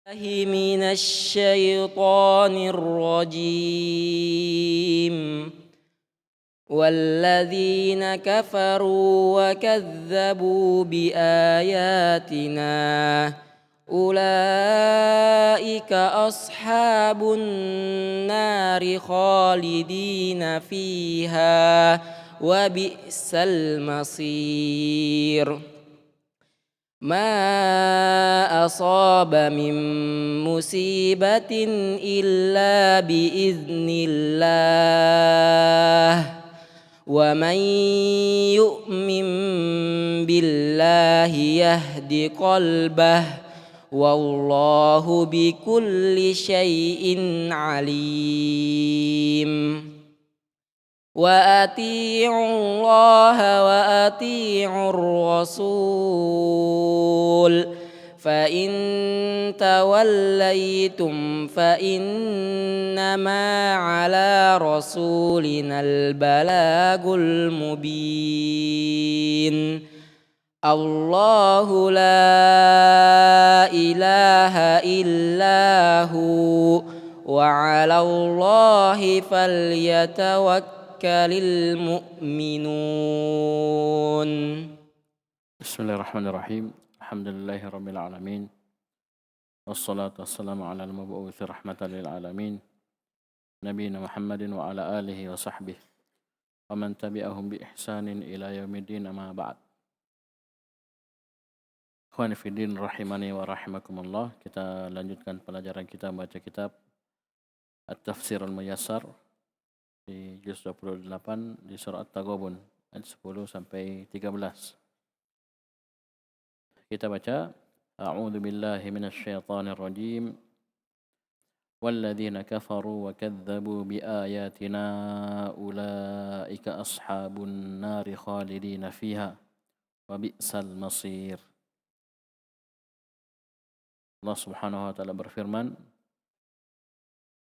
من الشيطان الرجيم والذين كفروا وكذبوا بآياتنا أولئك أصحاب النار خالدين فيها وبئس المصير ما أصاب من مصيبة إلا بإذن الله ومن يؤمن بالله يهد قلبه والله بكل شيء عليم وأطيعوا الله وأطيعوا الرسول فإن توليتم فإنما على رسولنا البلاغ المبين الله لا إله إلا هو وعلى الله فليتوكل المؤمنون. بسم الله الرحمن الرحيم. الحمد لله رب العالمين والصلاة والسلام على المبعوث رحمة للعالمين نبينا محمد وعلى آله وصحبه ومن تبعهم بإحسان إلى يوم الدين أما بعد. Ikhwani fi din rahimani wa rahimakumullah. Kita lanjutkan pelajaran kita membaca kitab At-Tafsir Al-Muyassar di juz 28 di surah At-Taghabun ayat 10 sampai 13. Kita baca A'udzu billahi minasy syaithanir rajim. Walladzina kafaru wa kadzdzabu biayatina ulaika ashabun nari khalidina fiha wa bi'sal masir. Allah Subhanahu wa taala berfirman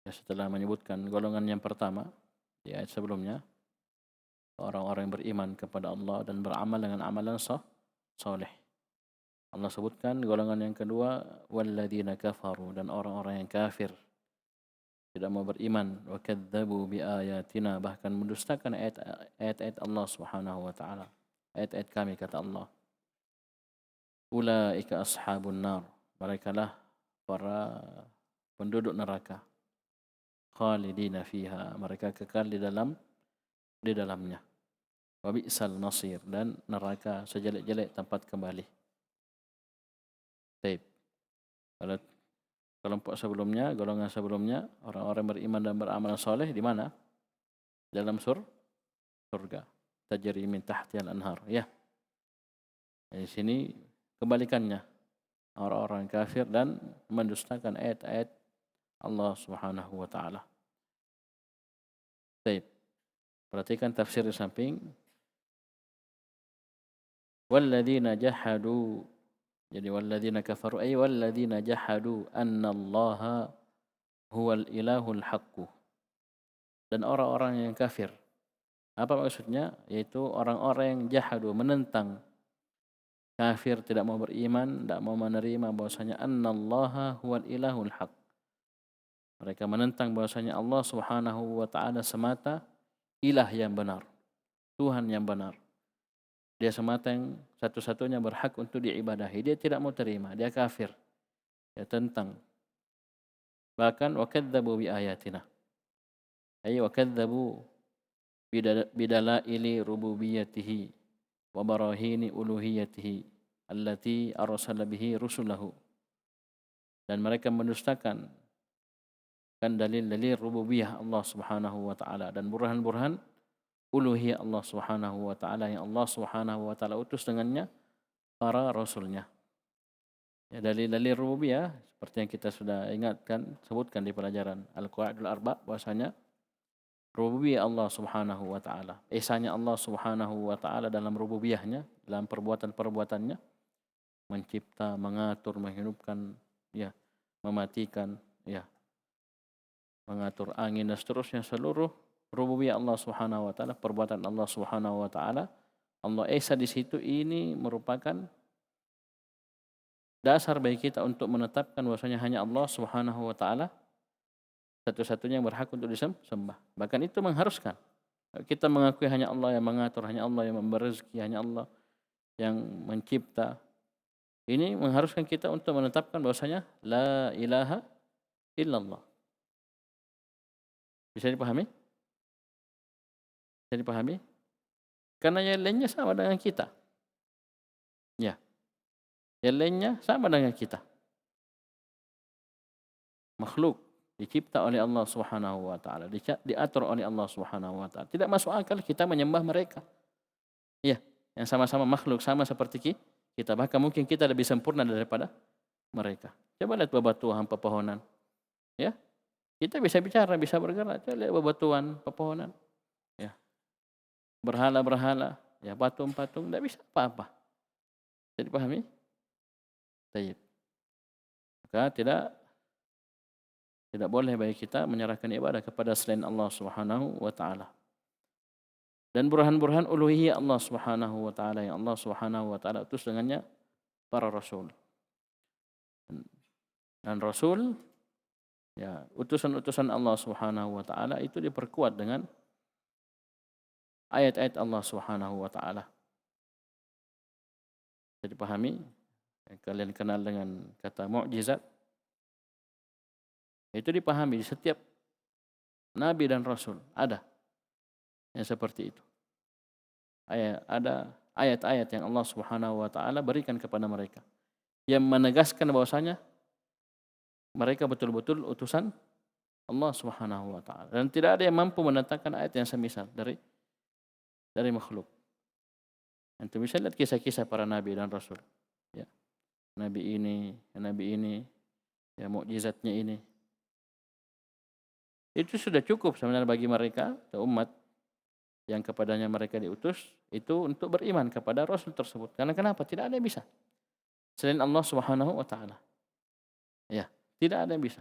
setelah menyebutkan golongan yang pertama di ayat sebelumnya, orang-orang yang beriman kepada Allah dan beramal dengan amalan saleh. Allah sebutkan golongan yang kedua, walladzina kafaru, dan orang-orang yang kafir, tidak mau beriman, wa kadzdzabu biayatina, bahkan mendustakan ayat-ayat Allah Subhanahu wa taala, ayat-ayat kami, kata Allah. Ulaika ashabun nar, merekalah para penduduk neraka. Khalidina fiha, mereka kekal di dalamnya. Wa bi'sal masir, dan neraka sejelek-jelek tempat kembali. Baik. Kalau kelompok sebelumnya, golongan sebelumnya, orang-orang beriman dan beramal soleh di mana? Dalam surga. Tajri min tahtihal anhar. Ya. Di sini kebalikannya. Orang-orang kafir dan mendustakan ayat-ayat Allah Subhanahu wa taala. Baik. Perhatikan tafsir di samping. Walladzina jahadu, jadi walladzina kafaru ay walladzina jahadu annallaha huwal ilahul haqqu. Dan orang-orang yang kafir. Apa maksudnya? Yaitu orang-orang yang jahadu, menentang. Kafir, tidak mau beriman, tidak mau menerima bahwasanya annallaha huwal ilahul haq. Mereka menentang bahwasanya Allah Subhanahu wa taala semata ilah yang benar, Tuhan yang benar. Dia semata yang satu-satunya berhak untuk diibadahi. Dia tidak mau terima, dia kafir. Dia tentang. Bahkan wa kadzdzabu bi ayatina. Ay wa kadzdzabu bidalaili rububiyyatihi wa barahini uluhiyatihi allati arsala bihi rusulahu. Dan mereka mendustakan dalil-dalil rububiyah Allah Subhanahu wa taala dan burhan-burhan uluhiyah Allah Subhanahu wa taala yang Allah Subhanahu wa taala utus dengannya para rasulnya. Ya, dalil-dalil rububiyah seperti yang kita sudah sebutkan di pelajaran Al-Qawaidul Arba, bahwasanya rububiyah Allah Subhanahu wa taala, esanya Allah Subhanahu wa taala dalam rububiyahnya, dalam perbuatan-perbuatannya, mencipta, mengatur, menghidupkan, ya, mematikan, ya, mengatur angin dan seterusnya, seluruh rububiyah Allah Subhanahu wa taala, perbuatan Allah Subhanahu wa taala. Allah esa di situ ini merupakan dasar bagi kita untuk menetapkan bahwasanya hanya Allah Subhanahu wa taala satu-satunya yang berhak untuk disembah. Bahkan itu mengharuskan kita mengakui hanya Allah yang mengatur, hanya Allah yang memberi rezeki, hanya Allah yang mencipta. Ini mengharuskan kita untuk menetapkan bahwasanya la ilaha illallah. Bisa dipahami? Bisa dipahami? Karena yang lainnya sama dengan kita. Ya, yang lainnya sama dengan kita. Makhluk dicipta oleh Allah Subhanahu wa taala, diatur oleh Allah Subhanahu wa taala. Tidak masuk akal kita menyembah mereka. Ya, yang sama-sama makhluk, sama seperti kita. Bahkan mungkin kita lebih sempurna daripada mereka. Coba lihat bebatuan, pepohonan. Ya, kita bisa bicara, bisa bergerak. Coba lihat bebatuan, pepohonan. Ya, berhala-berhala, ya patung-patung, tidak bisa apa-apa. Jadi pahami? Baik. Maka tidak boleh bagi kita menyerahkan ibadah kepada selain Allah Subhanahu wa taala. Dan burhan-burhan uluhiyah Allah Subhanahu wa taala yang Allah Subhanahu wa taala utus dengannya para rasul. Dan rasul, ya, utusan-utusan Allah Subhanahu wa taala itu diperkuat dengan ayat-ayat Allah Subhanahu wa taala. Jadi pahami, kalian kenal dengan kata mukjizat. Itu dipahami di setiap nabi dan rasul ada yang seperti itu. Ada ayat-ayat yang Allah Subhanahu wa taala berikan kepada mereka yang menegaskan bahwasanya mereka betul-betul utusan Allah Subhanahu wa taala, dan tidak ada yang mampu mendatangkan ayat yang semisal dari makhluk. Antum bisa lihat kisah-kisah para nabi dan rasul. Ya. Nabi ini, ya, mukjizatnya ini. Itu sudah cukup sebenarnya bagi mereka, umat yang kepadanya mereka diutus, itu untuk beriman kepada rasul tersebut. Karena kenapa? Tidak ada yang bisa selain Allah Subhanahu wa taala. Ya, tidak ada yang bisa.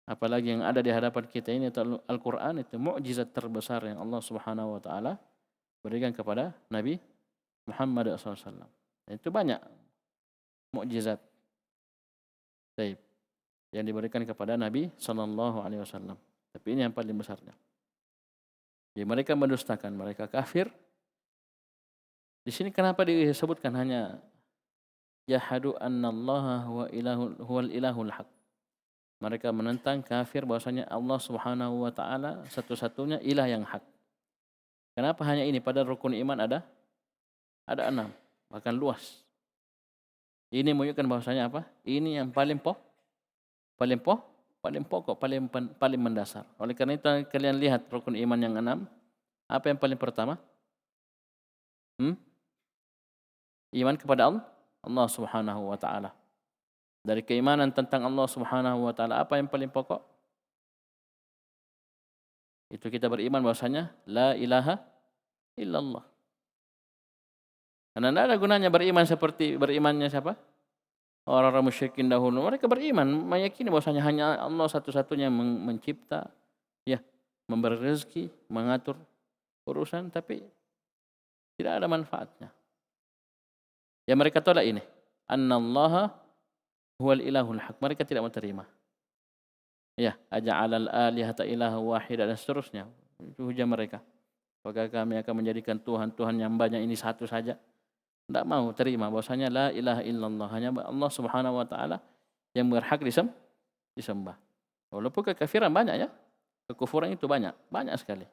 Apalagi yang ada di hadapan kita ini, Al-Qur'an, itu mukjizat terbesar yang Allah Subhanahu wa taala berikan kepada Nabi Muhammad SAW. Itu banyak mukjizat yang diberikan kepada Nabi sallallahu alaihi wasallam. Tapi ini yang paling besarnya. Jadi mereka mendustakan, mereka kafir. Di sini kenapa disebutkan hanya yahadu annallaha huwal ilahul haq. Mereka menentang, kafir, bahwasanya Allah Subhanahu wa taala satu-satunya ilah yang hak. Kenapa hanya ini? Padahal rukun iman ada 6, bahkan luas. Ini menunjukkan bahwasanya apa? Ini yang paling pokok, paling mendasar. Oleh karena itu kalian lihat rukun iman yang 6, apa yang paling pertama? Iman kepada Allah Subhanahu wa taala. Dari keimanan tentang Allah Subhanahu wa taala, apa yang paling pokok? Itu kita beriman bahwasanya la ilaha illallah. Karena tidak ada gunanya beriman seperti berimannya siapa? Orang-orang musyrikin dahulu. Mereka beriman, meyakini bahwasanya hanya Allah satu-satunya yang mencipta, ya, memberi rezeki, mengatur urusan, tapi tidak ada manfaatnya. Ya, mereka tolak ini. Annallaha huwal ilahul haq. Mereka tidak mau terima. Ya, aja'alal alihata ilaha wahida dan seterusnya. Itu hujah mereka. Apakah kami akan menjadikan Tuhan yang banyak ini satu saja? Tidak mau terima bahwasanya la ilaha illallah, hanya Allah Subhanahu wa taala yang berhak disembah. Walaupun kekafiran banyak, ya. Kekufuran itu banyak sekali.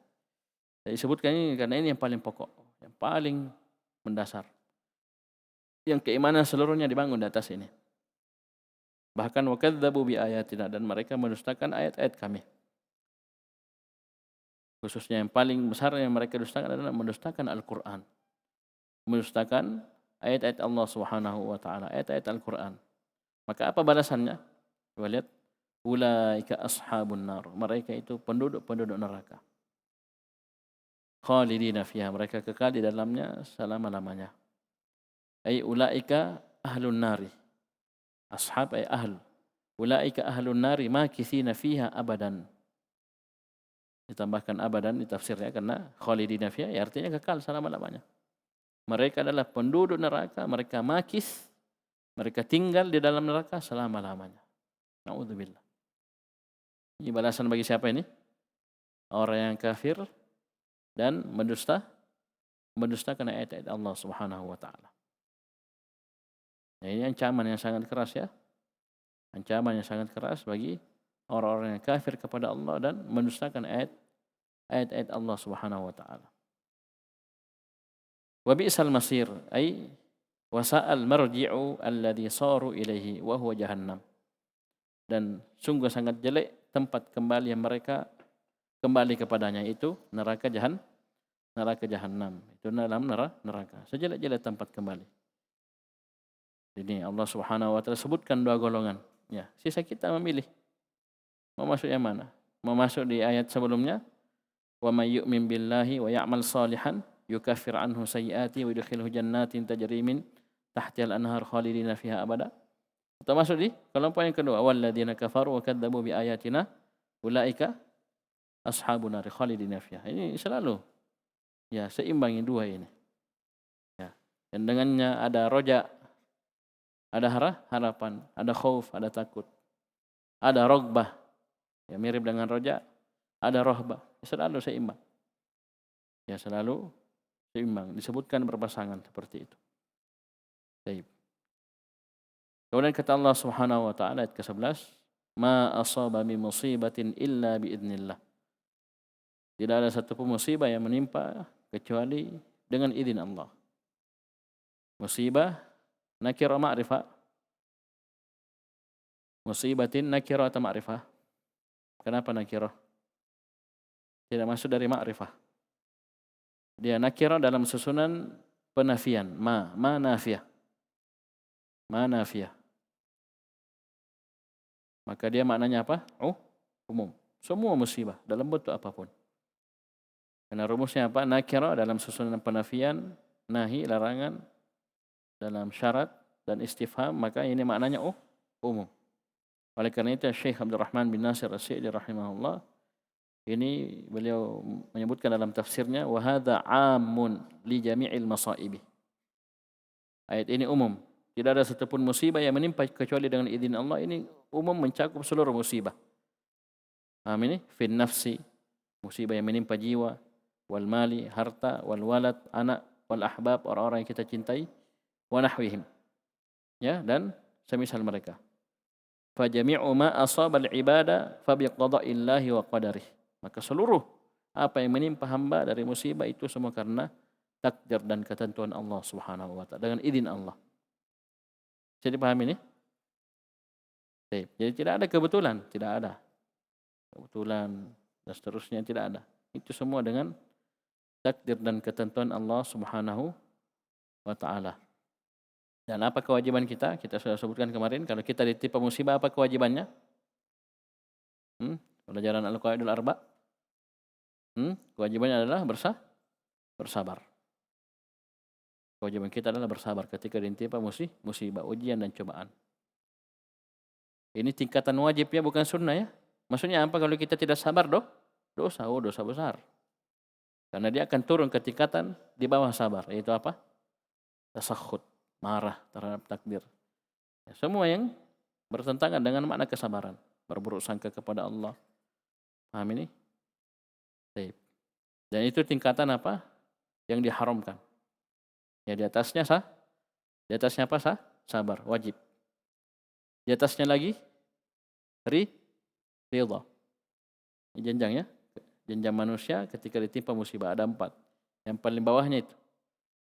Saya sebutkan ini karena ini yang paling pokok, yang paling mendasar. Yang keimanan seluruhnya dibangun di atas ini. Bahkan wakadzabu bi ayatina, dan mereka mendustakan ayat-ayat kami. Khususnya yang paling besar yang mereka dustakan adalah mendustakan Al-Qur'an. Mendustakan ayat-ayat Allah Subhanahu wa taala, ayat-ayat Al-Qur'an. Maka apa balasannya? Coba lihat, ulaika ashabun nar. Mereka itu penduduk neraka. Khalidina fiha, mereka kekal di dalamnya selama-lamanya. Ai ulaika ahlun nari. Ashab ay ahl. Ulaika ahlun nari makithina fiha abadan. Ditambahkan abadan di tafsirnya karena khalidina fiha, ya, artinya kekal selama-lamanya. Mereka adalah penduduk neraka, mereka makis, Mereka tinggal di dalam neraka selama-lamanya. Na'udzubillah. Ini balasan bagi siapa ini? Orang yang kafir dan mendustakan ayat-ayat Allah Subhanahu wa taala. Nah, ini ancaman yang sangat keras ya. Ancaman yang sangat keras bagi orang-orang yang kafir kepada Allah dan mendustakan ayat-ayat Allah Subhanahu wa taala. Wa bi'sal masir ay wa sa'al marji'u alladhi saru ilaihi wa huwa jahannam. Dan sungguh sangat jelek tempat kembali yang mereka kembali kepadanya, itu neraka jahanam. Itu dalam neraka. Sejelek-jelek tempat kembali. Ini Allah Subhanahu wa taala sebutkan dua golongan. Ya, sisa kita memilih mau masuk yang mana. Mau masuk di ayat sebelumnya, wa may yu'min billahi wa ya'mal salihan yukaffir anhu sayyiati wa yudkhilhu jannatin tajri min tahtiha al-anhar khalidina fiha abada. Atau masuk di kelompok yang kedua, walladzina kafaru wa kadzdzabu bi ayatina ulaika ashabun nar khalidina fiha. Ini selalu ya seimbangi dua ini. Ya. Dan dengannya ada roja, ada harapan, ada khauf, ada takut. Ada rogbah. Ya mirip dengan roja, ada rohbah. Selalu seimbang. Ya selalu seimbang, disebutkan berpasangan seperti itu. Baik. Kemudian kata Allah Subhanahu wa taala ayat ke-11, ma asaba min musibatin illa biidznillah. Tidak ada satu pun musibah yang menimpa kecuali dengan izin Allah. Musibah nakirah ma'rifah. Musibatin nakirah atau ma'rifah? Kenapa nakirah? Tidak masuk dari ma'rifah. Dia nakirah dalam susunan penafian. Ma nafiyah. Ma nafiyah. Maka dia maknanya apa? Umum. Semua musibah dalam bentuk apapun. Karena rumusnya apa? Nakirah dalam susunan penafian, nahi, larangan, dalam syarat dan istifham, maka ini maknanya umum. Oleh karena itu Syekh Abdul Rahman bin Nasir As-Sa'di rahimahullah, ini beliau menyebutkan dalam tafsirnya, wa hadza 'amun li jami'il masaibi. Ayat ini umum. Tidak ada satupun musibah yang menimpa kecuali dengan izin Allah. Ini umum mencakup seluruh musibah. Paham ini? Fin nafsi, musibah yang menimpa jiwa, wal mali, harta, wal walad, anak, wal ahbab, orang-orang yang kita cintai, wa nahwihim. Ya, dan semisal mereka. Fa jami'u ma asaba al-ibada fa bi qada'illahi wa qadarih. Maka seluruh apa yang menimpa hamba dari musibah itu semua karena takdir dan ketentuan Allah Subhanahu wa taala, dengan izin Allah. Jadi paham ini? Jadi tidak ada kebetulan, tidak ada. Kebetulan dan seterusnya tidak ada. Itu semua dengan takdir dan ketentuan Allah Subhanahu wa taala. Dan apa kewajiban kita? Kita sudah sebutkan kemarin, kalau kita ditimpa musibah apa kewajibannya? Pelajaran Al-Qaidul Arba. Kewajibannya adalah bersabar. Kewajiban kita adalah bersabar ketika ditimpa musibah, ujian dan cobaan. Ini tingkatan wajib ya, bukan sunnah ya. Maksudnya apa kalau kita tidak sabar dosa besar. Karena dia akan turun ke tingkatan di bawah sabar, yaitu apa? Tasakhut, marah terhadap takdir. Ya, semua yang bertentangan dengan makna kesabaran, berburuk sangka kepada Allah. Paham ini? Baik. Dan itu tingkatan apa? Yang diharamkan. Ya di atasnya Di atasnya apa sabar, wajib. Di atasnya lagi ridha. Ini jenjang ya. Jenjang manusia ketika ditimpa musibah ada 4. Yang paling bawahnya itu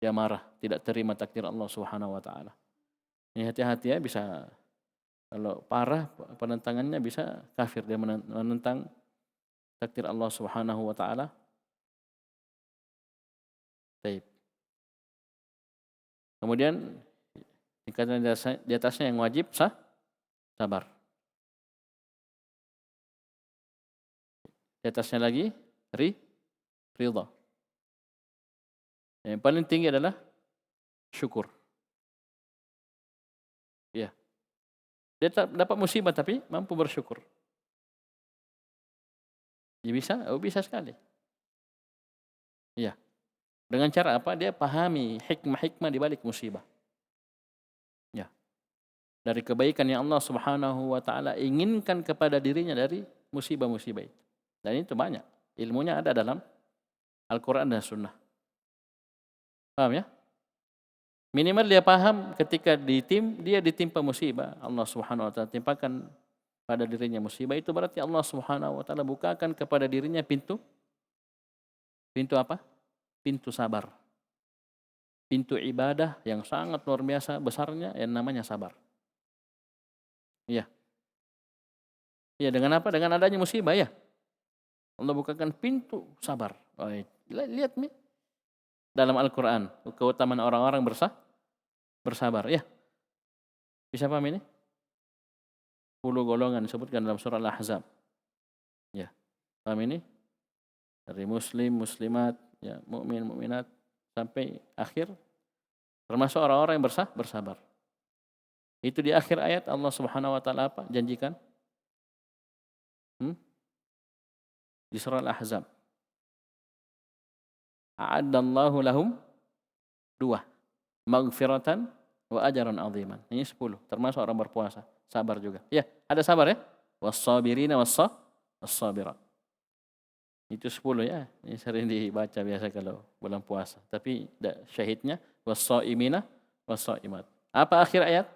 dia marah, tidak terima takdir Allah Subhanahu wa taala. Ini hati-hati ya, bisa kalau parah penentangannya bisa kafir, dia menentang takdir Allah Subhanahu wa taala. Baik. Kemudian tingkatan di atasnya yang wajib sabar. Di atasnya lagi ridha. Yang paling tinggi adalah syukur. Ya. Dia dapat musibah tapi mampu bersyukur. Ya bisa sekali. Ya. Dengan cara apa? Dia pahami hikmah-hikmah di balik musibah. Ya. dari kebaikan yang Allah Subhanahu wa taala inginkan kepada dirinya dari musibah-musibah itu. Dan itu banyak. Ilmunya ada dalam Al-Qur'an dan Sunnah. Paham ya? Minimal dia paham ketika dia ditimpa musibah, Allah Subhanahu wa taala timpakan pada dirinya musibah, itu berarti Allah Subhanahu wa taala bukakan kepada dirinya pintu apa? Pintu sabar. Pintu ibadah yang sangat luar biasa besarnya yang namanya sabar. Iya. Iya, dengan apa? Dengan adanya musibah ya. Allah bukakan pintu sabar. Oh, lihat nih dalam Al-Qur'an keutamaan orang-orang bersabar ya. Bisa paham ini? 10 golongan disebutkan dalam surah Al-Ahzab. Ya. Paham ini? Dari muslim, muslimat, ya, mukmin, mukminat sampai akhir termasuk orang-orang yang bersabar. Itu di akhir ayat Allah Subhanahu wa taala apa? Janjikan? Di surah Al-Ahzab. A'addallahu lahum 2. Maghfiratan wa ajran 'aziman. Ini 10, termasuk orang berpuasa, sabar juga. Ya, ada sabar ya. Was-sabirina was-sabirat. Itu 10 ya. Ini sering dibaca biasa kalau bulan puasa. Tapi syahidnya was-saimina was-saimat. Apa akhir ayat?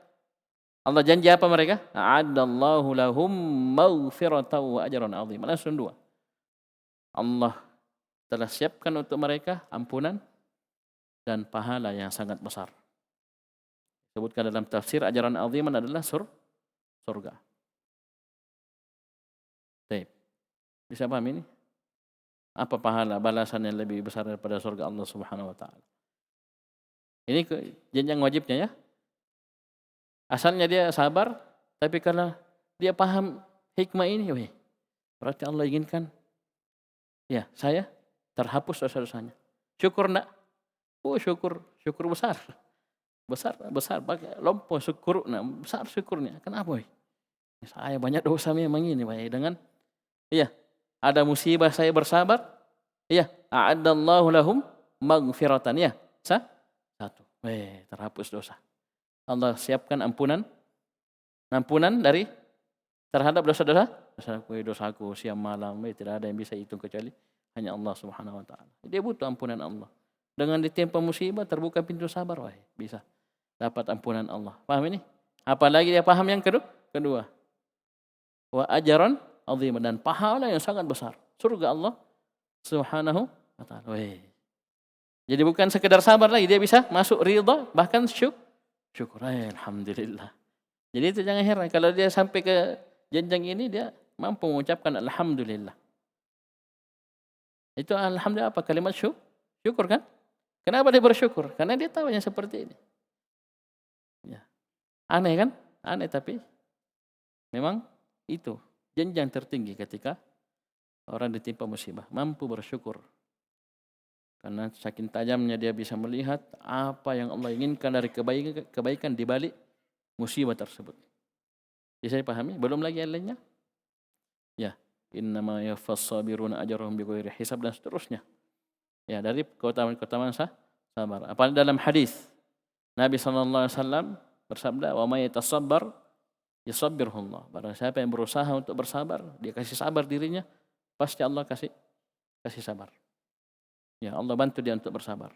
Allah janji apa mereka? A'addallahu lahum maghfiratan wa ajran 'aziman. Langsung 2. Allah telah siapkan untuk mereka ampunan dan pahala yang sangat besar. Sebutkan dalam tafsir ajaran aziman adalah surga. Baik. Bisa paham ini? Apa pahala balasan yang lebih besar daripada surga Allah Subhanahu wa taala? Ini jenjang wajibnya ya. Asalnya dia sabar, tapi kalau dia paham hikmah ini, berarti Allah inginkan ya saya terhapus dosa-dosanya. Syukur enggak? Oh, syukur besar. Besar pakai lompo syukur, nah besar syukurnya. Kenapa? Saya banyak dosa memang ini, dengan iya, ada musibah saya bersabar. Iya, a'addallahu lahum maghfiratan ya. Satu. Terhapus dosa. Allah siapkan ampunan dari terhadap dosaku siang malam, tidak ada yang bisa hitung kecuali hanya Allah Subhanahu wa taala. Dia butuh ampunan Allah. Dengan ditimpa musibah terbuka pintu sabar, bisa dapat ampunan Allah. Paham ini? Apalagi dia paham yang kedua. Wa ajran 'aziman, dan pahala yang sangat besar. Surga Allah Subhanahu wa taala. Jadi bukan sekedar sabar lagi, dia bisa masuk ridha, bahkan syukur. Alhamdulillah. Jadi itu jangan heran kalau dia sampai ke jenjang ini, dia mampu mengucapkan alhamdulillah. Itu alhamdulillah apa? Kalimat syukur kan? Kenapa dia bersyukur? Karena dia tahu yang seperti ini. Ya. Aneh kan? Aneh, tapi memang itu jenjang tertinggi ketika orang ditimpa musibah, mampu bersyukur. Karena saking tajamnya dia bisa melihat apa yang Allah inginkan dari kebaikan di balik musibah tersebut. Bisa dipahami? Belum lagi yang lainnya? Ya, innama yaffas sabiruna ajrahum bighairi hisab dan seterusnya. Ya, dari keutamaan sabar. Apalagi dalam hadis Nabi SAW bersabda, "Wa may yatasabbar yusabbirhullah." Barang siapa yang berusaha untuk bersabar, dia kasih sabar dirinya, pasti Allah kasih sabar. Ya, Allah bantu dia untuk bersabar.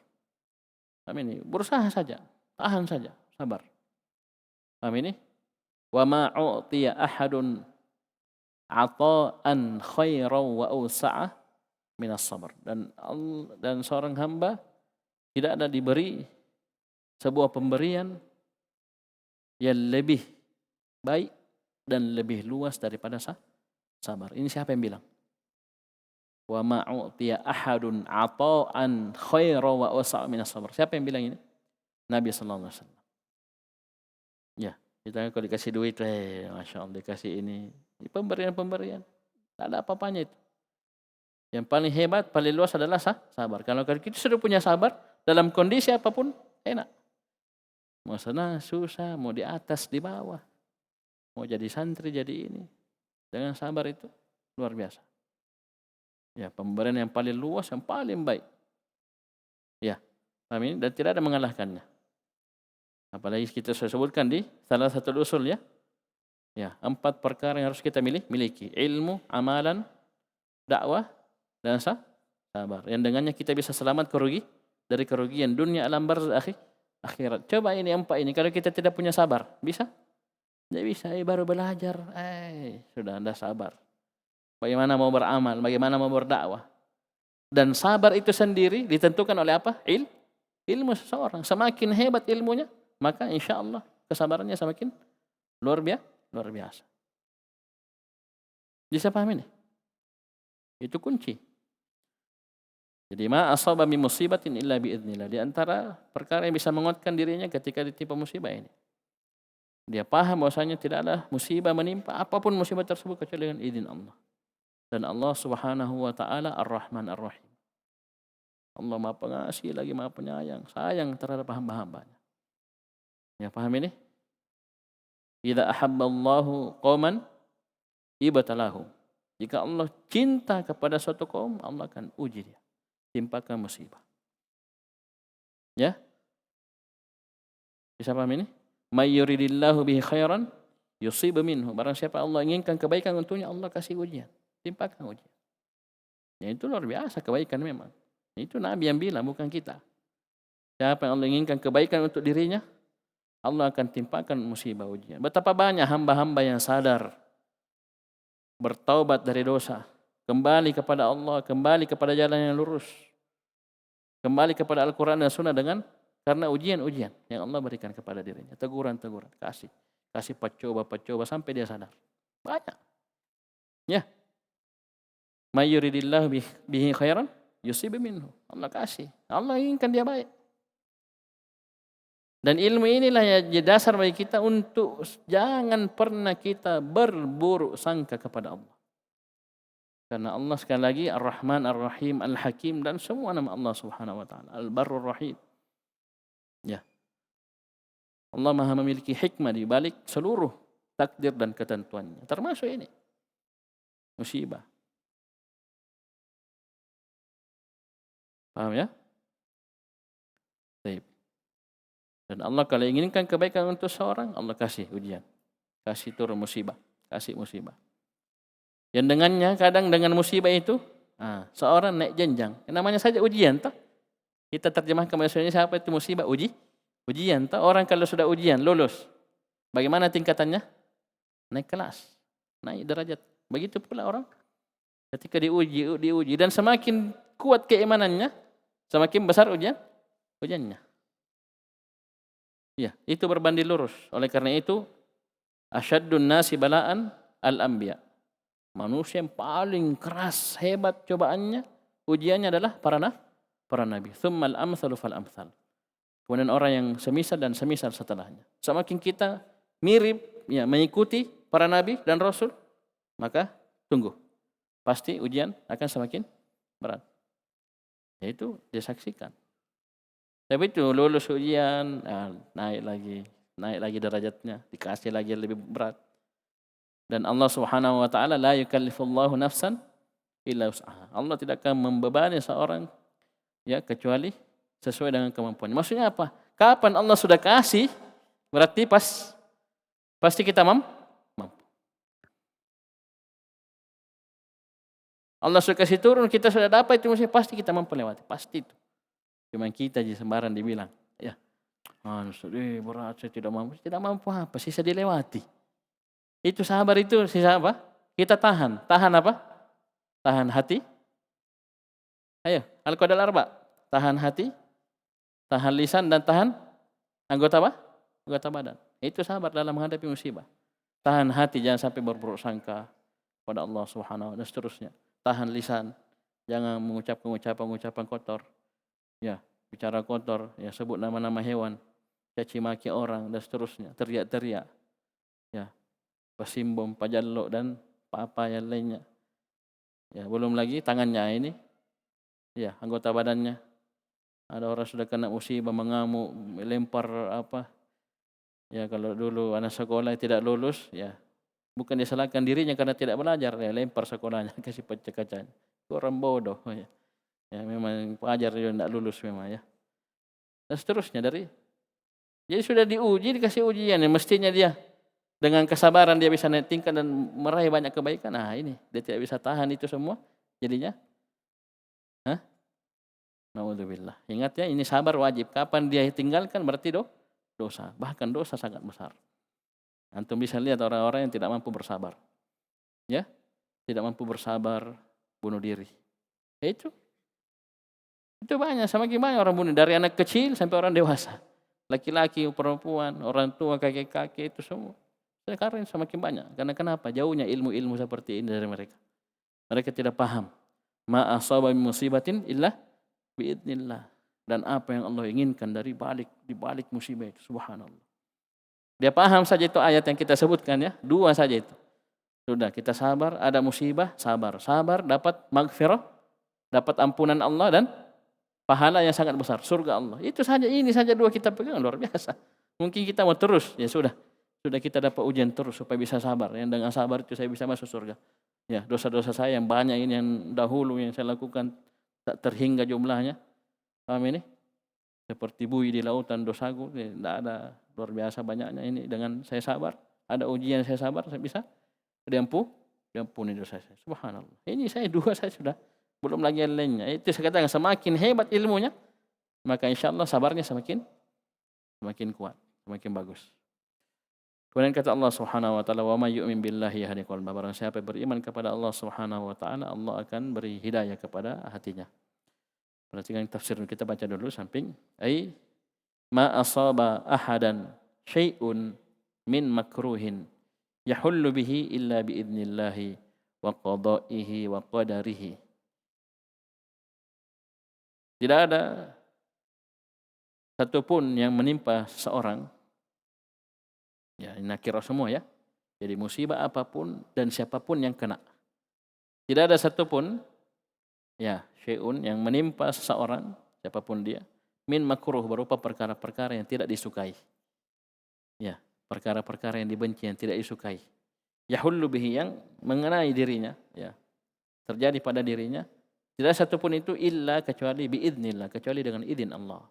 Amin. Berusaha saja, tahan saja, sabar. Amin. Wa ma u'tiya ahadun ata'an khairan wa awsa'a minas sabar. Dan seorang hamba tidak ada diberi sebuah pemberian yang lebih baik dan lebih luas daripada sabar. Ini siapa yang bilang? Wa ma u'tiya ahadun ata'an khairan wa awsa'a minas sabar. Siapa yang bilang ini? Nabi sallallahu alaihi wasallam. Ya, kita kalau dikasih duit, Masya Allah dikasih ini pemberian. Tak ada apa-apanya itu. Yang paling hebat, paling luas adalah sabar. Kalau kita sudah punya sabar, dalam kondisi apapun enak. Mau senang, susah, mau di atas, di bawah. Mau jadi santri, jadi ini. Dengan sabar itu luar biasa. Ya, pemberian yang paling luas, yang paling baik. Ya, amin. Dan tidak ada mengalahkannya. Apalagi kita sudah sebutkan di salah satu usul ya. Ya, 4 perkara yang harus kita miliki. Ilmu, amalan, dakwah, dan sabar. Yang dengannya kita bisa selamat dari kerugian dunia, alam barzakh, akhirat. Coba ini 4 ini. Kalau kita tidak punya sabar, bisa? Tidak bisa. Baru belajar. Sudah Anda sabar. Bagaimana mau beramal, bagaimana mau berdakwah. Dan sabar itu sendiri ditentukan oleh apa? Ilmu seseorang. Semakin hebat ilmunya, maka insya Allah kesabarannya semakin luar biasa. Bisa paham ini? Itu kunci. Jadi ma asaba min musibatin illa biidznillah. Di antara perkara yang bisa menguatkan dirinya ketika ditimpa musibah ini. Dia paham bahwasanya tidak ada musibah menimpa apapun musibah tersebut kecuali dengan izin Allah. Dan Allah Subhanahu wa taala Ar-Rahman Ar-Rahim. Allah Maha Pengasih lagi Maha Penyayang, sayang terhadap hamba-hambanya. Ya paham ini? Idza ahabballahu qauman ibtalahum. Jika Allah cinta kepada suatu kaum, Allah akan uji dia, timpakan musibah. Ya? Bisa paham ini? May yuridillahu bihi khairan yusib minhu. Barang siapa Allah inginkan kebaikan untuknya, Allah kasih ujian, timpakan ujian. Ya itu luar biasa kebaikan memang. Itu Nabi yang bilang, bukan kita. Siapa yang Allah inginkan kebaikan untuk dirinya, Allah akan timpakan musibah ujian. Betapa banyak hamba-hamba yang sadar, bertaubat dari dosa, kembali kepada Allah, kembali kepada jalan yang lurus, kembali kepada Al-Quran dan Sunnah karena ujian-ujian yang Allah berikan kepada dirinya. Teguran-teguran, kasih pacoba sampai dia sadar. Banyak. Ya. May yuridillahu bihi khairan yusib minhu. Allah kasih. Allah inginkan dia baik. Dan ilmu inilah yang jadi dasar bagi kita untuk jangan pernah kita berburuk sangka kepada Allah. Karena Allah sekali lagi Ar-Rahman, Ar-Rahim, Al-Hakim dan semua nama Allah Subhanahu wa taala. Al-Barrur Rahim. Ya. Allah Maha memiliki hikmah di balik seluruh takdir dan ketentuannya. Termasuk ini. Musibah. Paham ya? Baik. Dan Allah kalau inginkan kebaikan untuk seorang, Allah kasih ujian. Kasih turun musibah. Kasih musibah. Yang dengannya kadang dengan musibah itu, seorang naik jenjang. Namanya saja ujian. Toh? Kita terjemahkan bahasa Indonesia apa itu musibah? Ujian. Toh? Orang kalau sudah ujian, lulus. Bagaimana tingkatannya? Naik kelas. Naik derajat. Begitu pula orang. Ketika diuji. Dan semakin kuat keimanannya, semakin besar ujiannya. Ya, itu berbanding lurus. Oleh karena itu, asyaddun nasi bala'an al-anbiya. Manusia yang paling keras, hebat cobaannya, ujiannya adalah para nabi. Tsummal amsalu fal amsal. Kemudian orang yang semisal dan semisal setelahnya. Semakin kita mirip, ya, mengikuti para nabi dan rasul, maka tunggu. Pasti ujian akan semakin berat. Yaitu disaksikan. Tapi itu lulus ujian, naik lagi derajatnya, dikasih lagi lebih berat. Dan Allah Subhanahu wa taala la yukallifullahu nafsan illa wus'aha. Allah tidak akan membebani seorang ya kecuali sesuai dengan kemampuannya. Maksudnya apa? Kapan Allah sudah kasih, berarti pasti kita mampu. Allah sudah kasih turun, kita sudah dapat itu mesti pasti kita mampu lewati, pasti itu. Cuma kita aja sembarang dibilang, ya, berat, saya tidak mampu apa? Sisa dilewati. Itu sabar itu sisa apa? Kita tahan apa? Tahan hati. Ayo, Al-Qadal Arba. Tahan hati, tahan lisan dan tahan anggota apa? Anggota badan. Itu sabar dalam menghadapi musibah. Tahan hati jangan sampai berburuk sangka pada Allah Subhanahu wa taala dan seterusnya. Tahan lisan, jangan mengucapkan ucapan kotor. Ya, bicara kotor, ya sebut nama-nama hewan, caci maki orang dan seterusnya, teriak-teriak. Ya. Pasimbom, pajallok dan apa yang lainnya. Ya, belum lagi tangannya ini. Ya, anggota badannya. Ada orang sudah kena musibah, mengamuk, lempar apa. Ya, kalau dulu anak sekolah tidak lulus, ya bukan disalahkan dirinya karena tidak belajar, ya lempar sekolahnya, kasih pecah kacanya. Itu orang bodoh, ya. Ya memang pelajar dia tidak lulus memang ya. Dan seterusnya dari Jadi sudah diuji, dikasih ujian, ya mestinya dia dengan kesabaran dia bisa naik tingkat dan meraih banyak kebaikan. Nah ini, dia tidak bisa tahan itu semua, jadinya, naudzubillah. Ingat ya, ini sabar wajib. Kapan dia tinggalkan berarti dosa. Bahkan dosa sangat besar. Antum bisa lihat orang-orang yang tidak mampu bersabar. Ya, tidak mampu bersabar, bunuh diri. Itu banyak, semakin banyak orang bunuh. Dari anak kecil sampai orang dewasa. Laki-laki, perempuan, orang tua, kakek-kakek, itu semua. Sekarang semakin banyak. Karena kenapa? Jauhnya ilmu-ilmu seperti ini dari mereka. Mereka tidak paham. Ma asaba min musibatin illa biidznillah. Dan apa yang Allah inginkan di balik musibah itu. Subhanallah. Dia paham saja itu ayat yang kita sebutkan ya. 2 saja itu. Sudah, kita sabar, ada musibah, sabar. Sabar, dapat maghfirah, dapat ampunan Allah dan pahala yang sangat besar, surga Allah. Itu saja, ini saja 2 kita pegang, luar biasa. Mungkin kita mau terus, ya sudah. Sudah kita dapat ujian terus supaya bisa sabar. Yang dengan sabar itu saya bisa masuk surga. Ya, dosa-dosa saya yang banyak ini yang dahulu yang saya lakukan tak terhingga jumlahnya. Paham ini? Seperti buih di lautan dosaku, tidak ada, luar biasa banyaknya ini. Dengan saya sabar, ada ujian saya sabar, saya bisa diampuni dosa saya. Subhanallah. Ini saya 2 saya sudah. Belum lagi yang lainnya. Itu saya katakan semakin hebat ilmunya, maka insya Allah sabarnya semakin kuat, semakin bagus. Kemudian kata Allah Subhanahu wa taala, "Wa may yu'min billahi yahdi qalbah." Barang siapa beriman kepada Allah Subhanahu wa taala, Allah akan beri hidayah kepada hatinya. Perhatikan tafsir kita baca dulu samping. Ai ma asaba ahadan syai'un min makruhin yahullu bihi illa bi idnillahi wa qada'ihi wa qadarihi. Tidak ada satupun yang menimpa seseorang, ya nakirah semua ya, jadi musibah apapun dan siapapun yang kena. Tidak ada satupun ya syai'un yang menimpa seseorang, siapapun dia, min makruh berupa perkara-perkara yang tidak disukai. Ya, perkara-perkara yang dibenci, yang tidak disukai. Yahullu bihi, yang mengenai dirinya, ya, terjadi pada dirinya. Tidak satupun itu illa kecuali biidznillah, kecuali dengan izin Allah.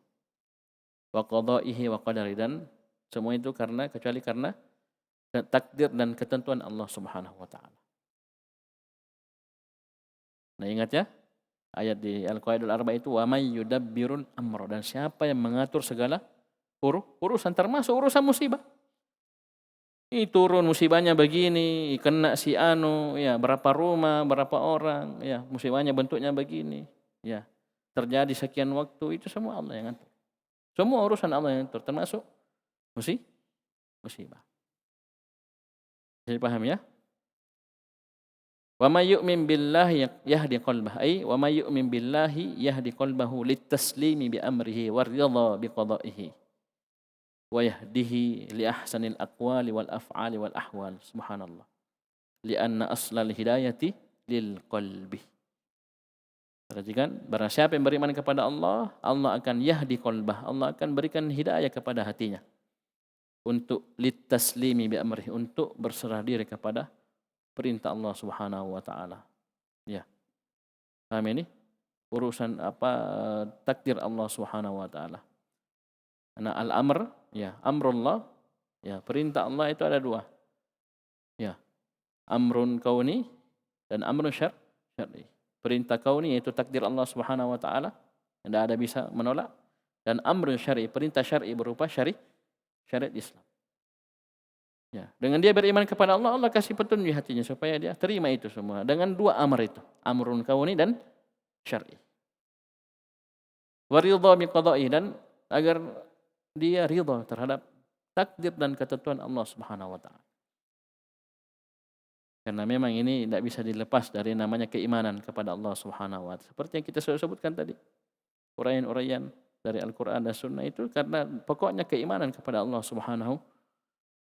Wa qada'ihi wa qadari, dan semua itu kecuali karena takdir dan ketentuan Allah Subhanahu wa taala. Nah, ingat ya, ayat di Al-Qaidul Arba itu wa may yudabbirul amra, dan siapa yang mengatur segala urusan termasuk urusan musibah. Ini turun musibahnya begini, kena si anu, ya berapa rumah, berapa orang, ya musibahnya bentuknya begini, ya terjadi sekian waktu, itu semua Allah yang atur. Semua urusan Allah yang atur, termasuk musibah. Jadi paham ya? Wa may yu'min billahi yahdi qalbah, ay wa may yu'min billahi yahdi qalbahu litaslimi bi amrihi waridha bi qada'ihi. Wa yahdihi li ahsanil aqwali wal af'ali wal ahwal. Subhanallah. Lianna aslal hidayati lil qalbi. Perhatikan, barang siapa yang beriman kepada Allah, Allah akan yahdi qalbah, Allah akan berikan hidayah kepada hatinya untuk litaslimi bi amrihi, untuk berserah diri kepada perintah Allah Subhanahu wa taala. Ya. Paham ini? Urusan takdir Allah Subhanahu wa taala. Nah, al-amr, ya, amrullah, ya, perintah Allah itu ada 2. Ya. Amrun kauni dan amrun syar'i. Perintah kauni yaitu takdir Allah Subhanahu wa taala, yang tidak ada bisa menolak, dan amrun syar'i, perintah syar'i berupa syariat Islam. Ya, dengan dia beriman kepada Allah, Allah kasih petunjuk di hatinya supaya dia terima itu semua dengan 2 amr itu, amrun kauni dan syar'i. Wa ridha bi qada'i, dan agar dia ridha terhadap takdir dan ketentuan Allah Subhanahu wa taala. Karena memang ini tidak bisa dilepas dari namanya keimanan kepada Allah Subhanahu wa taala. Seperti yang kita sudah sebutkan tadi. Uraian-uraian dari Al-Qur'an dan Sunnah itu karena pokoknya keimanan kepada Allah Subhanahu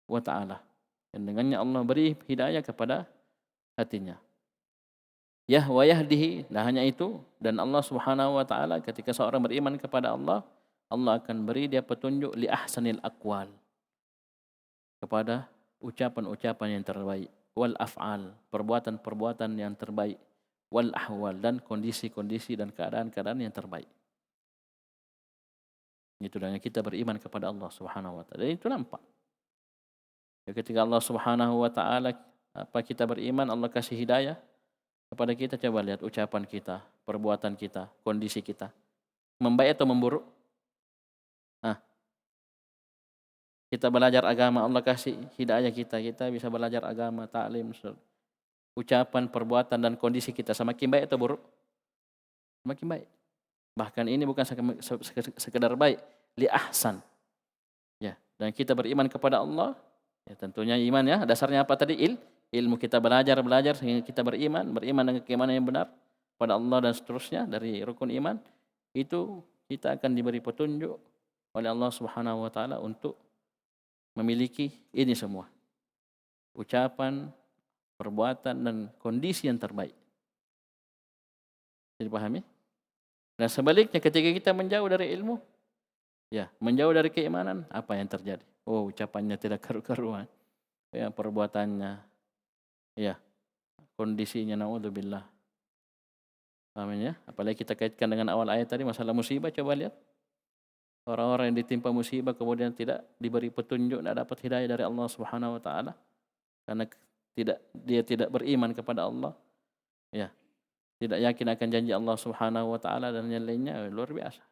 wa taala. Dan dengannya Allah beri hidayah kepada hatinya. Ya wa yahdihi, nah hanya itu, dan Allah Subhanahu wa taala ketika seorang beriman kepada Allah, Allah akan beri dia petunjuk li ahsanil aqwal, kepada ucapan-ucapan yang terbaik, wal af'al, perbuatan-perbuatan yang terbaik, wal ahwal, dan kondisi-kondisi dan keadaan-keadaan yang terbaik. Itu dengan kita beriman kepada Allah Subhanahu wa taala. Dan itu nampak. Ya, ketika Allah Subhanahu wa taala kita beriman, Allah kasih hidayah kepada kita, coba lihat ucapan kita, perbuatan kita, kondisi kita. Membaik atau memburuk? Nah, kita belajar agama, Allah kasih hidayah kita bisa belajar agama, taklim, ucapan, perbuatan dan kondisi kita semakin baik atau buruk? Semakin baik. Bahkan ini bukan sekedar baik, li ahsan. Ya, dan kita beriman kepada Allah, ya tentunya iman ya, dasarnya apa tadi? Ilmu kita belajar sehingga kita beriman dengan keimanan yang benar pada Allah dan seterusnya dari rukun iman. Itu kita akan diberi petunjuk oleh Allah Subhanahu wa taala untuk memiliki ini semua. Ucapan, perbuatan dan kondisi yang terbaik. Jadi pahami? Dan sebaliknya ketika kita menjauh dari ilmu, ya, menjauh dari keimanan, apa yang terjadi? Oh, ucapannya tidak karu-karuan. Ya, perbuatannya, ya, kondisinya naudzubillah. Amin ya. Apalagi kita kaitkan dengan awal ayat tadi masalah musibah, coba lihat. Orang-orang yang ditimpa musibah kemudian tidak diberi petunjuk, tidak dapat hidayah dari Allah Subhanahu wa taala karena dia tidak beriman kepada Allah. Ya, tidak yakin akan janji Allah Subhanahu wa taala dan yang lainnya, luar biasa.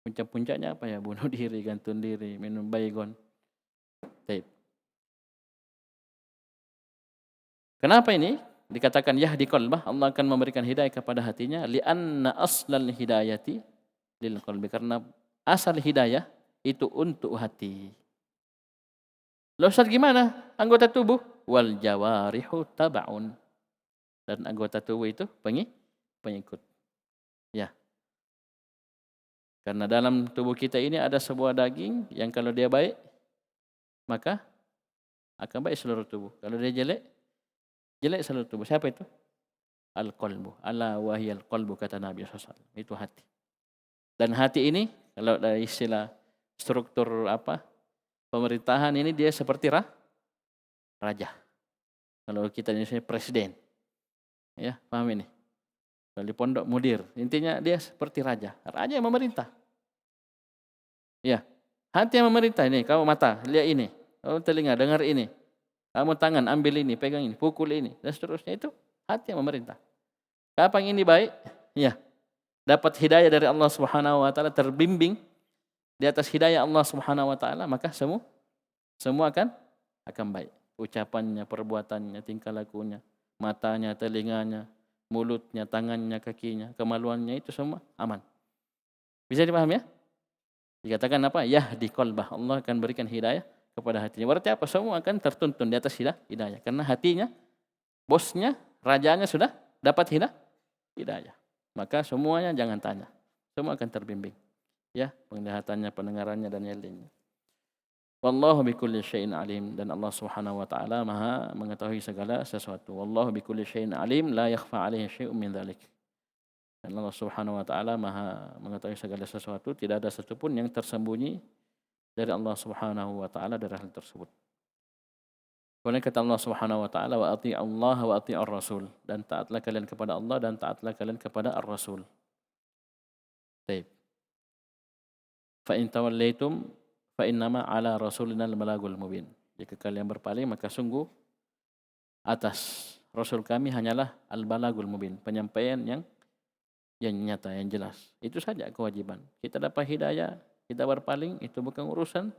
Puncak-puncaknya apa ya? Bunuh diri, gantung diri, minum baygon. Taib. Kenapa ini dikatakan yahdi qalbah? Allah akan memberikan hidayah kepada hatinya li'anna aslal hidayati lil qalbi, karena asal hidayah itu untuk hati. Loh Ustaz, gimana? Anggota tubuh wal jawarihu tab'un. Dan anggota tubuh itu pengikut. Ya. Karena dalam tubuh kita ini ada sebuah daging yang kalau dia baik maka akan baik seluruh tubuh. Kalau dia jelek seluruh tubuh. Siapa itu? Al-qalbu. Ala wahiyal qalbu, kata Nabi SAW. Itu hati. Dan hati ini kalau dari istilah struktur pemerintahan ini dia seperti raja. Kalau kita ini presiden. Ya, paham ini? Kalau di pondok mudir, intinya dia seperti raja. Raja yang memerintah. Ya, hati yang memerintah ini. Kamu mata, lihat ini. Kamu telinga, dengar ini. Kamu tangan, ambil ini, pegang ini, pukul ini, dan seterusnya. Itu hati yang memerintah. Kapan ini baik? Ya, dapat hidayah dari Allah Subhanahu wa taala, terbimbing di atas hidayah Allah Subhanahu wa taala, maka semua akan baik. Ucapannya, perbuatannya, tingkah lakunya, matanya, telinganya, mulutnya, tangannya, kakinya, kemaluannya, itu semua aman. Bisa dipahami ya? Dikatakan apa? Yahdi qalbah. Allah akan berikan hidayah kepada hatinya. Berarti apa? Semua akan tertuntun di atas hidayah. Karena hatinya, bosnya, rajanya sudah dapat hidayah. Maka semuanya jangan tanya. Semua akan terbimbing. Ya, penglihatannya, pendengarannya dan yang lainnya. Wallahu bikulli syai'in alim, dan Allah Subhanahu wa taala Maha mengetahui segala sesuatu. Wallahu bikulli syai'in alim, la yakhfa 'alaihi syai'un min dzalik. Dan Allah Subhanahu wa taala Maha mengetahui segala sesuatu, tidak ada satupun yang tersembunyi dari Allah Subhanahu wa taala dari hal tersebut. Kemudian kata Allah Subhanahu wa taala, wa ati'u Allah wa ati'ur rasul, dan taatlah kalian kepada Allah dan taatlah kalian kepada ar-rasul. Baik. Fa in tawallaitum fa innama ala rasulina al-balagul mubin. Jika kalian berpaling maka sungguh atas rasul kami hanyalah al-balagul mubin, penyampaian yang nyata, yang jelas. Itu saja kewajiban. Kita dapat hidayah, kita berpaling, itu bukan urusan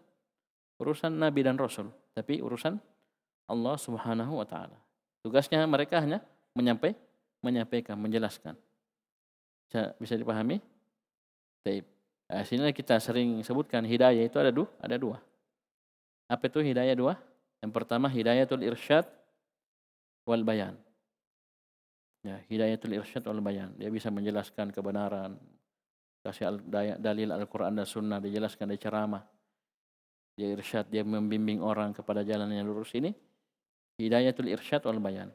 nabi dan rasul, tapi urusan Allah Subhanahu wa taala. Tugasnya mereka hanya menyampaikan, menjelaskan. Bisa dipahami? Baik. Sini kita sering sebutkan hidayah itu ada dua. Apa itu hidayah dua? Yang pertama hidayatul irsyad wal bayan. Ya, hidayatul irsyad wal bayan. Dia bisa menjelaskan kebenaran, kasih dalil Al-Quran dan Sunnah, dijelaskan dari ceramah. Dia irsyad, dia membimbing orang kepada jalan yang lurus. Ini hidayatul irsyad wal bayan.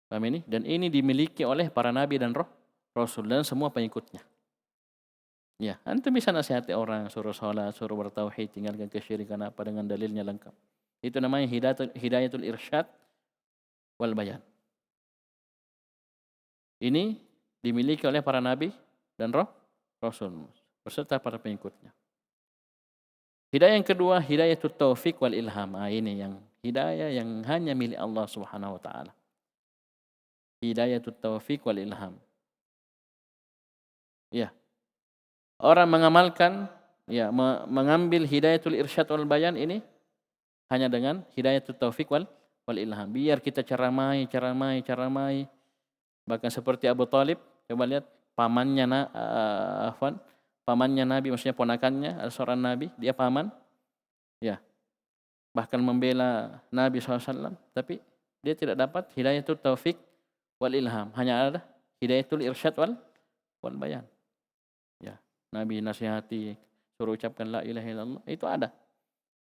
Paham ini? Dan ini dimiliki oleh para nabi dan rasul dan semua pengikutnya. Ya, antum bisa nasihati orang, suruh sholat, suruh bertauhid, tinggalkan kesyirikan apa dengan dalilnya lengkap. Itu namanya hidayatul irsyad wal bayan. Ini dimiliki oleh para nabi dan rasul. beserta para pengikutnya. Hidayah yang kedua, hidayatut taufik wal ilham. Ini yang hidayah yang hanya milik Allah Subhanahu wa taala. Hidayatut taufik wal ilham. Ya, orang mengamalkan, ya, mengambil hidayatul irsyad wal bayan ini hanya dengan hidayatut taufik wal ilham. Biar kita ceramai. Bahkan seperti Abu Talib, coba lihat pamannya pamannya Nabi, maksudnya ponakannya, seorang Nabi, dia paman, ya, bahkan membela Nabi SAW, tapi dia tidak dapat hidayatul taufik wal ilham, hanya ada hidayatul irsyad wal bayan. Ya, Nabi nasihati, suruh ucapkan la ilaha illallah, itu ada.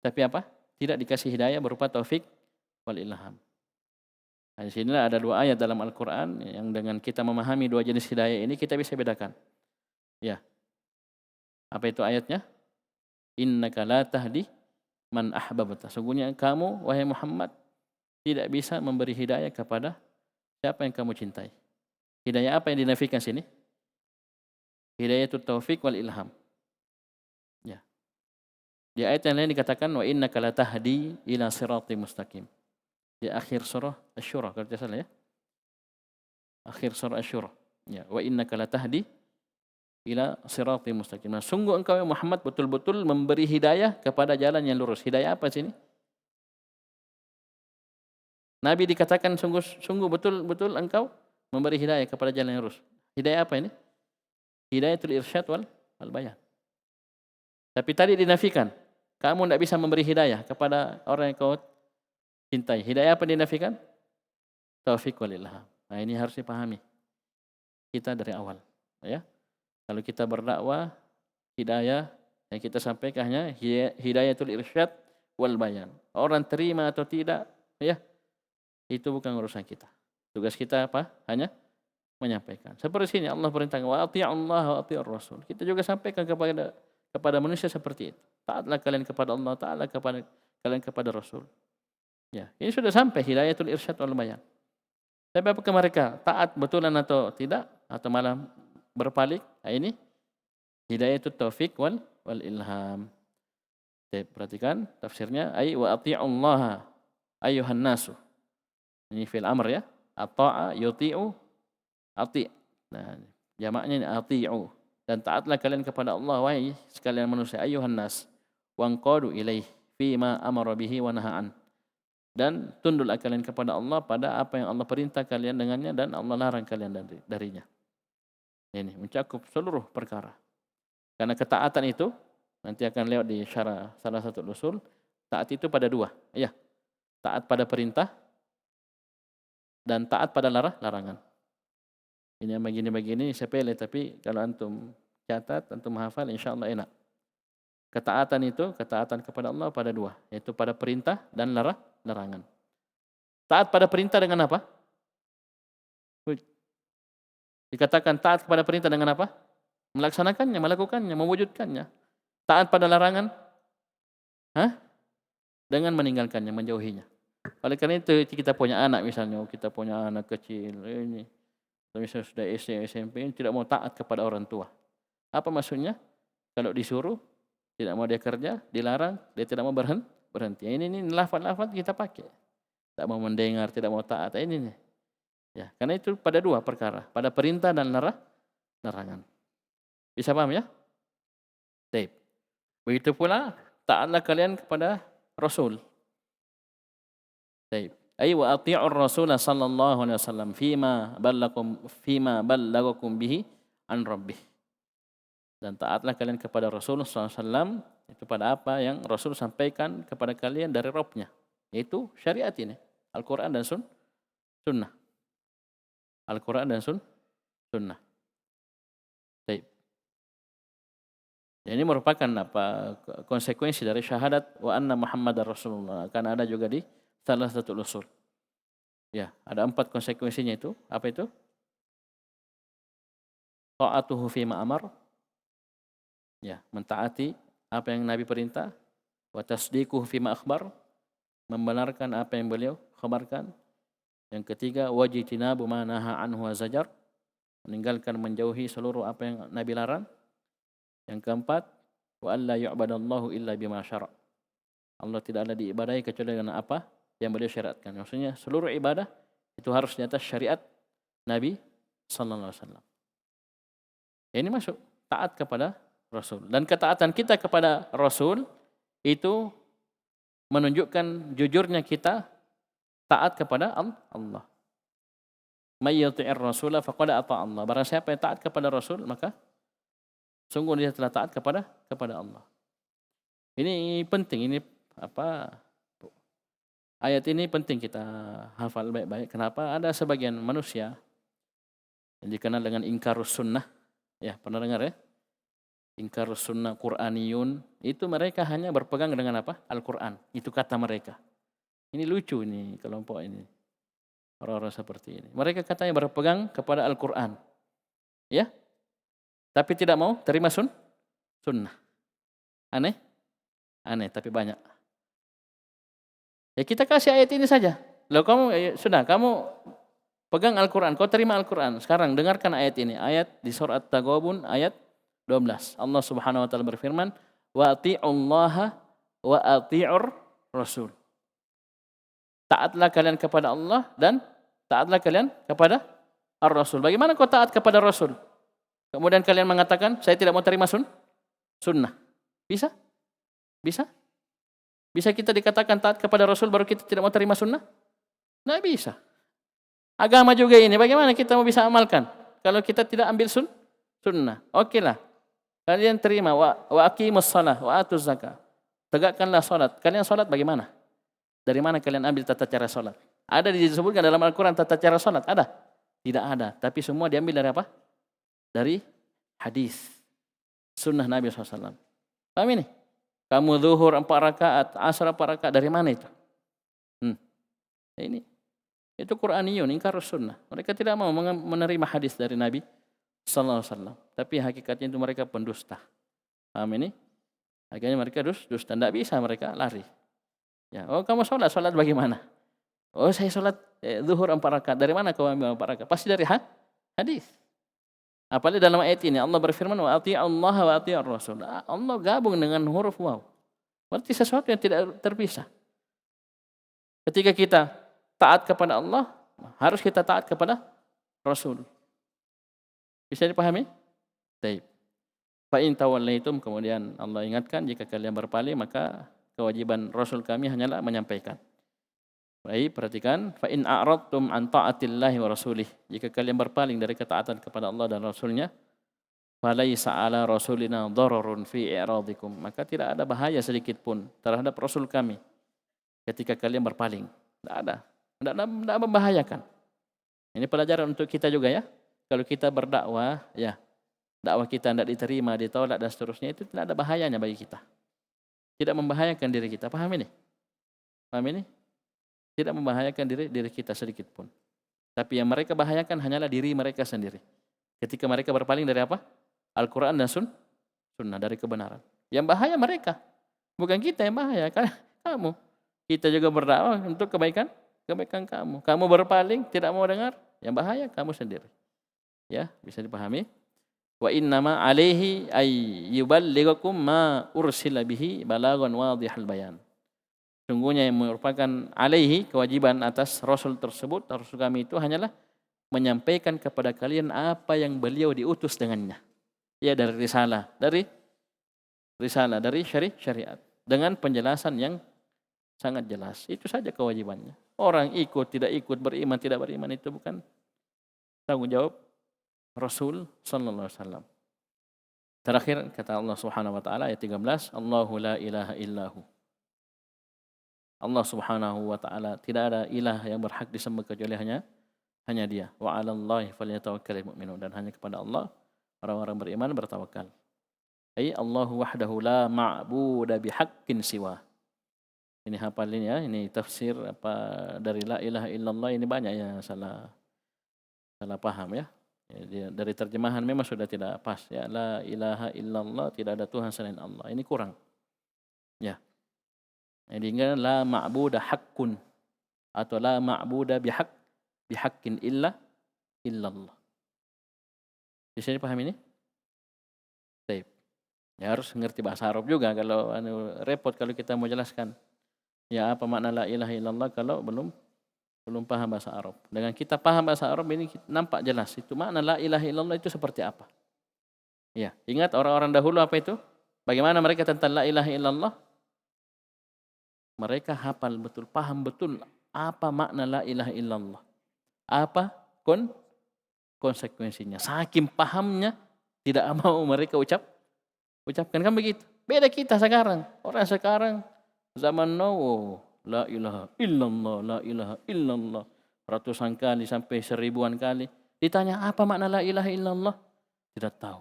Tapi apa? Tidak dikasih hidayah berupa taufik wal ilham. Nah, di sinilah ada dua ayat dalam Al-Quran yang dengan kita memahami dua jenis hidayah ini kita bisa bedakan. Ya, apa itu ayatnya? Innaka la tahdi man ahbabta. Sungguhnya kamu, wahai Muhammad, tidak bisa memberi hidayah kepada siapa yang kamu cintai. Hidayah apa yang dinafikan sini? Hidayatul taufik wal ilham. Ya. Di ayat yang lain dikatakan wa innaka la tahdi ila siratim mustaqim. Di akhir surah Asy-Syura kalau tidak salah ya. Akhir surah Asy-Syura. Ya, wa innaka la tahdi ila siratim mustaqim. Nah, sungguh engkau ya Muhammad betul-betul memberi hidayah kepada jalan yang lurus. Hidayah apa sini? Nabi dikatakan sungguh betul-betul engkau memberi hidayah kepada jalan yang lurus. Hidayah apa ini? Hidayatul irsyad wal bayan. Tapi tadi dinafikan, kamu tidak bisa memberi hidayah kepada orang yang kau cintai. Hidayah apa dinafikan? Taufik wal ilham. Nah, ini harus dipahami kita dari awal, ya. Kalau kita berdakwah, hidayah yang kita sampaikan hanya hidayatul irsyad wal bayan. Orang terima atau tidak, ya, itu bukan urusan kita. Tugas kita apa? Hanya menyampaikan. Seperti sini Allah perintahkan wa athi'ullaha wa athi'ur rasul. Kita juga sampaikan kepada manusia seperti itu. Taatlah kalian kepada Allah, taatlah kalian kepada Rasul. Ya, ini sudah sampai hidayatul irsyad wal bayan. Tapi apakah mereka taat betulan atau tidak, atau malah berpaling? Nah, ini hidayatul taufik wal ilham. Perhatikan tafsirnya, ay wa athi'ullaha ayyuhan nasu. Ini fil amr ya. Ata'a yuti'u ati'. Nah, jamaknya ini ati'u. Dan taatlah kalian kepada Allah wahai sekalian manusia, ayyuhan nas, wanqadu ilaih fima amara bihi wa nahaan. Dan tunduklah kalian kepada Allah pada apa yang Allah perintah kalian dengannya dan Allah larang kalian darinya. Ini mencakup seluruh perkara. Karena ketaatan itu nanti akan lewat di syarah salah satu usul. Taat itu pada dua, ya. Taat pada perintah dan taat pada larangan. Ini yang begini-begini sepele, tapi kalau antum catat, antum hafal, insyaallah enak. Ketaatan itu ketaatan kepada Allah pada dua, yaitu pada perintah dan larangan. Taat pada perintah dengan apa? Dikatakan taat kepada perintah dengan apa? Melaksanakannya, melakukannya, mewujudkannya. Taat pada larangan? Dengan meninggalkannya, menjauhinya. Oleh karena itu kita punya anak misalnya, kita punya anak kecil ini, misalnya sudah SD, SMP, tidak mau taat kepada orang tua. Apa maksudnya? Kalau disuruh tidak mau dia kerja, dilarang, dia tidak mau berhenti. Ini lafaz-lafaz kita pakai. Tidak mau mendengar, tidak mau taat. Ini nih. Ya, karena itu pada dua perkara, pada perintah dan larangan. Bisa paham ya? Baik. Begitu pula taatlah kalian kepada Rasul. Baik. Ay wa athi'ur Rasul sallallahu alaihi wasallam fima ballagakum bihi an rabbih. Dan taatlah kalian kepada Rasul SAW itu pada apa yang Rasul sampaikan kepada kalian dari Rabb-nya, yaitu syariat ini, Al-Quran dan Sunnah. Al-Quran dan Sunnah. Baik. Ini merupakan konsekuensi dari syahadat wa anna Muhammadar Rasulullah. Akan ada juga di salah satu usul. Ya, ada 4 konsekuensinya itu. Apa itu? Ta'atuhu fima amar. Ya, mentaati apa yang Nabi perintah, wa tasdiquhu fima akhbar, membenarkan apa yang beliau khabarkan. Yang ketiga, wajtinabu ma naha anhu wa zajar, meninggalkan menjauhi seluruh apa yang Nabi larang. Yang keempat, wa alla yu'badallahu illa bima syara'. Allah tidak ada diibadahi kecuali dengan apa yang beliau syariatkan. Maksudnya seluruh ibadah itu harus di atas syariat Nabi sallallahu alaihi wasallam. Ini masuk taat kepada Rasul. Dan ketaatan kita kepada Rasul itu menunjukkan jujurnya kita taat kepada Allah. May yuti'ir rasula faqad ata Allah. Barang siapa yang taat kepada Rasul, maka sungguh dia telah taat kepada Allah. Ini penting, ini ayat ini penting kita hafal baik-baik. Kenapa? Ada sebagian manusia yang dikenal dengan ingkarus sunnah. Ya, pernah dengar ya? Ingkarus sunnah Qur'aniyun. Itu mereka hanya berpegang dengan apa? Al-Quran. Itu kata mereka. Ini lucu ini kelompok ini. Orang-orang seperti ini. Mereka katanya berpegang kepada Al-Quran. Ya? Tapi tidak mau terima sunnah. Aneh? Aneh, tapi banyak. Ya kita kasih ayat ini saja. Loh kamu, sudah, kamu pegang Al-Quran, kau terima Al-Quran. Sekarang dengarkan ayat ini. Ayat di surat At-Taghabun, ayat 12. Allah subhanahu wa ta'ala berfirman, wa ati'ullaha wa ati'ur rasul. Taatlah kalian kepada Allah dan taatlah kalian kepada Ar-Rasul. Bagaimana kau taat kepada Rasul? Kemudian kalian mengatakan, saya tidak mau terima sunnah. Bisa? Bisa? Bisa kita dikatakan taat kepada Rasul baru kita tidak mau terima sunnah? Nggak bisa. Agama juga ini, bagaimana kita mau bisa amalkan? Kalau kita tidak ambil sunnah. Oke lah. Kalian terima, wa aqimus shalah, wa atuz zakah. Tegakkanlah salat. Kalian salat bagaimana? Dari mana kalian ambil tata cara salat? Ada disebutkan dalam Al-Quran tata cara salat? Ada? Tidak ada. Tapi semua diambil dari apa? Dari hadis. Sunnah Nabi SAW. Paham ini? Kamu zuhur 4 rakaat, asar 4 rakaat. Dari mana itu? Ini. Itu Qur'aniyun, ingkarus sunnah. Mereka tidak mau menerima hadis dari Nabi SAW. Tapi hakikatnya itu mereka pendusta. Paham ini? Akhirnya mereka dusta. Tidak bisa mereka lari. Ya, oh kamu sholat bagaimana? Oh saya sholat zuhur 4 rakaat. Dari mana kau ambil 4 rakaat? Pasti dari hadis. Apalagi dalam ayat ini Allah berfirman wa ati'ullaha wa ati'ur rasul. Allah gabung dengan huruf waw. Berarti sesuatu yang tidak terpisah. Ketika kita taat kepada Allah, harus kita taat kepada Rasul. Bisa dipahami? Baik. Fa in tawallaitum, kemudian Allah ingatkan jika kalian berpaling maka kewajiban Rasul kami hanyalah menyampaikan. Baik, perhatikan. Fa in a'radtum an ta'atillahi wa rasulih. Jika kalian berpaling dari ketaatan kepada Allah dan Rasulnya, falaisa ala rasulina dararun fi i'radikum. Maka tidak ada bahaya sedikit pun terhadap Rasul kami ketika kalian berpaling. Tidak ada. Tidak membahayakan. Ini pelajaran untuk kita juga ya. Kalau kita berdakwah, ya dakwah kita tidak diterima, ditolak dan seterusnya, itu tidak ada bahayanya bagi kita. Tidak membahayakan diri kita. Paham ini? Paham ini? Tidak membahayakan diri kita sedikit pun. Tapi yang mereka bahayakan hanyalah diri mereka sendiri. Ketika mereka berpaling dari apa? Al-Quran dan sunnah, dari kebenaran. Yang bahaya mereka. Bukan kita yang bahaya. Kan kamu. Kita juga berdakwah untuk kebaikan kamu. Kamu berpaling, tidak mau dengar. Yang bahaya kamu sendiri. Ya, bisa dipahami? Wa innama alaihi ay yuballighakum ma ursila bihi balagan wadihal bayan. Sungguhnya yang merupakan alaihi, kewajiban atas Rasul tersebut, Rasul kami itu hanyalah menyampaikan kepada kalian apa yang beliau diutus dengannya. Ya, dari risalah, dari syariat. Dengan penjelasan yang sangat jelas. Itu saja kewajibannya. Orang ikut, tidak ikut, beriman, tidak beriman, itu bukan tanggung jawab Rasul sallallahu alaihi wasallam. Terakhir kata Allah Subhanahu wa taala ayat 13, Allahu la ilaha illahu. Allah Subhanahu wa taala tidak ada ilah yang berhak disembah kecuali hanya Dia. Wa 'alallahi falyatawakkalul mu'minun, dan hanya kepada Allah orang-orang beriman bertawakal. Ai Allahu wahdahu la ma'budu bihaqqin siwa. Ini hafal ini ya, ini tafsir dari la ilaha illallah, ini banyak yang salah paham ya. Dari terjemahan memang sudah tidak pas ya, la ilaha illallah, tidak ada Tuhan selain Allah. Ini kurang. Ya. Jadi la ma'budu haqqun atau la ma'budu bihaqqin illallah. Bisa dipahami ini? Baik. Ya harus ngerti bahasa Arab juga, kalau repot kalau kita mau jelaskan. Ya apa makna la ilaha illallah kalau belum paham bahasa Arab. Dengan kita paham bahasa Arab ini nampak jelas itu makna la ilaha illallah itu seperti apa. Ya, ingat orang-orang dahulu apa itu? Bagaimana mereka tentang la ilaha illallah? Mereka hafal betul, paham betul apa makna la ilaha illallah. Apa konsekuensinya. Saking pahamnya tidak mau mereka ucapkan, kan begitu. Beda kita sekarang. Orang sekarang zaman now, la ilaha illallah, la ilaha illallah. Ratusan kali sampai 1000-an kali. Ditanya apa makna la ilaha illallah? Tidak tahu.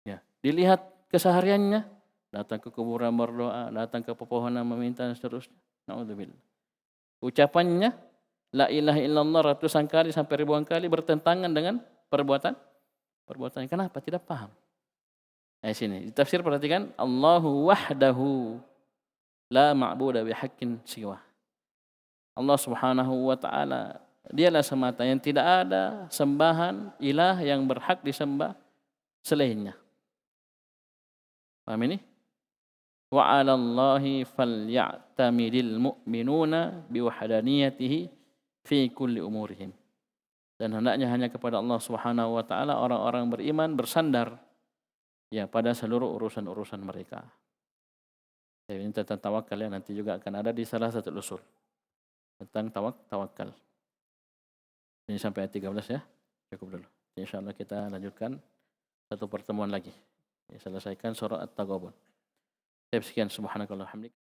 Ya, dilihat kesehariannya, datang ke kuburan berdoa, datang ke pepohonan meminta dan seterusnya. Naudzubillah. Ucapannya la ilaha illallah ratusan kali sampai ribuan kali bertentangan dengan perbuatannya. Kenapa? Tidak paham. Nah, sini ditafsir, perhatikan, Allahu wahdahu la ma'budu bihaqqin siwa. Allah Subhanahu wa taala dialah semata yang tidak ada sembahan ilah yang berhak disembah selainnya. Paham ini? Wa 'alallahi falya'tamidil mu'minuna biwahdaniyatihi fi kulli umurihim. Dan hendaknya hanya kepada Allah Subhanahu wa taala orang-orang beriman bersandar ya pada seluruh urusan-urusan mereka. Ya, ini tentang tawakal ya, nanti juga akan ada di salah satu usul tentang tawakal. Ini sampai ayat 13 ya. Cukup dulu. Insyaallah kita lanjutkan satu pertemuan lagi. Ya, selesaikan surah At-Taghabun. Sekian, subhanakallah hamdik.